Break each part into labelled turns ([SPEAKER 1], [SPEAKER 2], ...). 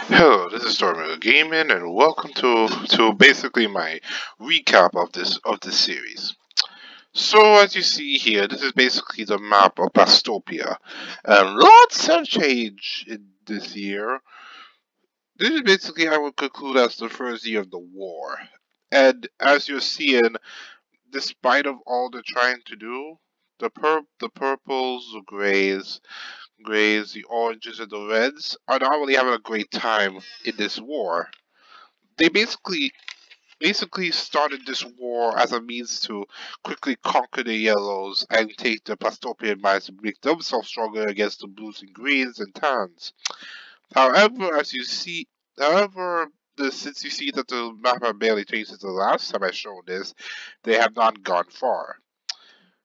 [SPEAKER 1] Hello, this is Stormer Gaming, and welcome to basically my recap of this series. So, as you see here, this is basically the map of Plastopia, and lots have changed in this year. This is basically I would conclude as the first year of the war, and as you're seeing, despite of all they're trying to do, the purples, the grays, the oranges, and the reds are not really having a great time in this war. They basically started this war as a means to quickly conquer the yellows and take the Plastopian mines and make themselves stronger against the blues and greens and tans. However, as you see, however, since you see that the map have barely changed since the last time I showed this, they have not gone far.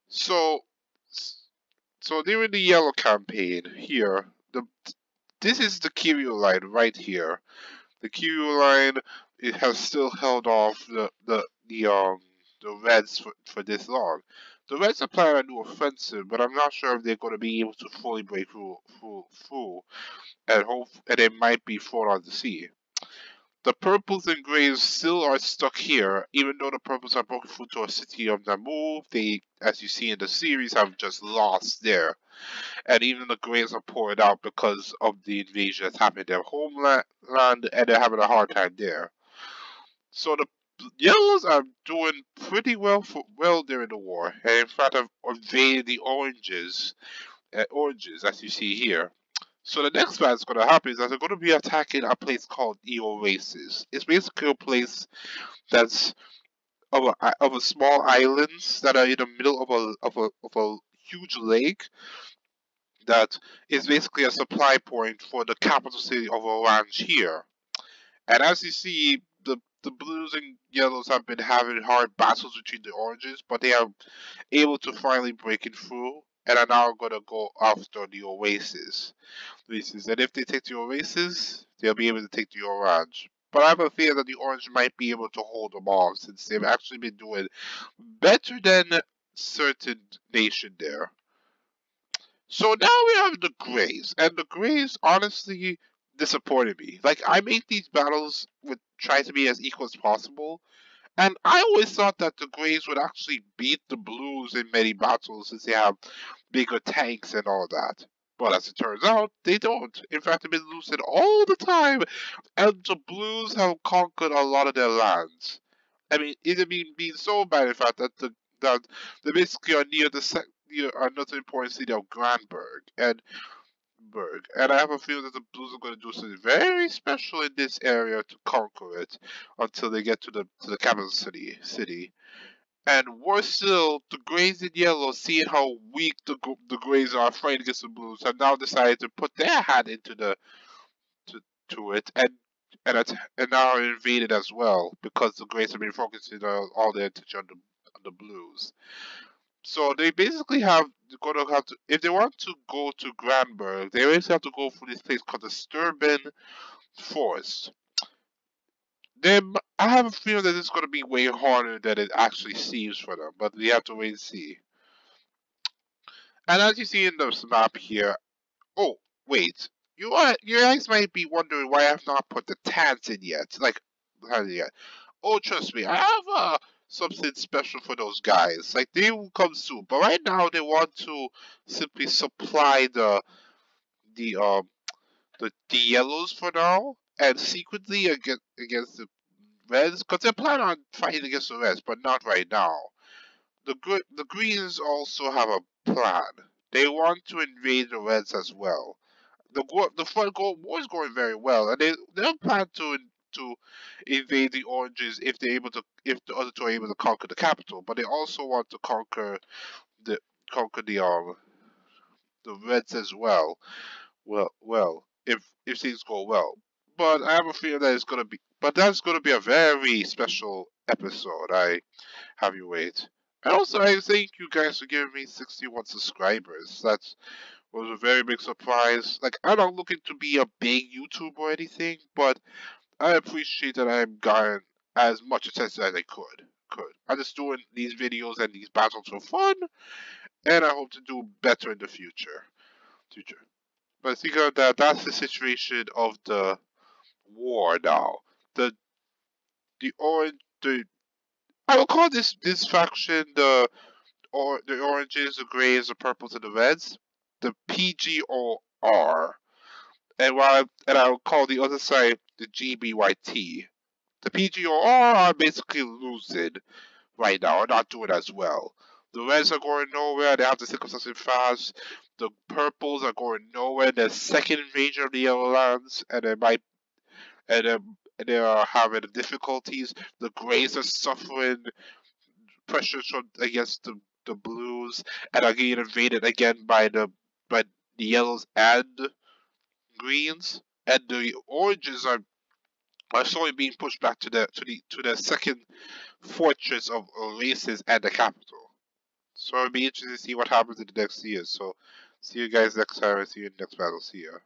[SPEAKER 1] So, so during the yellow campaign here, this is the Kiryu line right here. The Q line it has still held off the Reds for this long. The Reds are planning a new offensive, but I'm not sure if they're going to be able to fully break through and they might be thrown on the sea. The purples and grays still are stuck here, even though the purples are broken through to a city of Namu. They, as you see in the series, have just lost there, and even the grays are poured out because of the invasion that's happened in their homeland, and they're having a hard time there. So the yellows are doing pretty well during the war, and in fact have invaded the oranges as you see here. So the next that's going to happen is that they're going to be attacking a place called the Oasis. It's basically a place that's of a small islands that are in the middle of a huge lake that is basically a supply point for the capital city of Orange here. And as you see, the blues and yellows have been having hard battles between the oranges, but they are able to finally break it through and are now going to go after the Oasis. And if they take the Oasis, they'll be able to take the Orange. But I have a fear that the Orange might be able to hold them off since they've actually been doing better than certain nation there. So now we have the Grays, and the Grays honestly disappointed me. Like I make these battles with try to be as equal as possible, and I always thought that the Grays would actually beat the Blues in many battles since they have bigger tanks and all that. But as it turns out, they don't. In fact, they've been losing all the time, and the Blues have conquered a lot of their lands. I mean, it being so bad, in fact, that they basically are near another important city of Granberg and I have a feeling that the Blues are going to do something very special in this area to conquer it until they get to the capital city. And worse still, the Greys and Yellows, seeing how weak the Greys are fighting against the Blues, have now decided to put their hand into to, to it and now are invaded as well because the Greys have been focusing all their attention on the Blues. So they basically have going to have to if they want to go to Granberg, they always have to go through this place called the Sturban Forest. I have a feeling that it's going to be way harder than it actually seems for them, but we have to wait and see. And as you see in this map here, oh wait, you guys might be wondering why I have not put the Tans in yet. Like, how yet? Oh, trust me, I have something special for those guys. Like they will come soon, but right now they want to simply supply the um the yellows for now, and secretly against the reds, because they're planning on fighting against the reds, but not right now. The greens also have a plan. They want to invade the reds as well. The front goal war is going very well, and they plan to invade the oranges if the other two are able to conquer the capital. But they also want to the conquer the reds as well. Well, if things go well. But I have a feeling that that's gonna be a very special episode. I have you wait. And also, I thank you guys for giving me 61 subscribers. That was a very big surprise. Like, I'm not looking to be a big YouTuber or anything, but I appreciate that I've gotten as much attention as I could. I'm just doing these videos and these battles for fun, and I hope to do better in the future. But I think that's the situation of war now. The orange the I will call this faction the oranges, the grays, the purples, and the reds. The P.G.O.R. And I will call the other side the G.B.Y.T. The P.G.O.R are basically losing right now, are not doing as well. The reds are going nowhere, they have to take something fast. The purples are going nowhere, they're second in range of the yellow lands, and they are having difficulties. The grays are suffering pressure from against the blues and are getting invaded again by the yellows and greens. And the oranges are slowly being pushed back to the second fortress of races and the capital. So it'll be interesting to see what happens in the next year. So see you guys next time and see you in the next battle. See ya.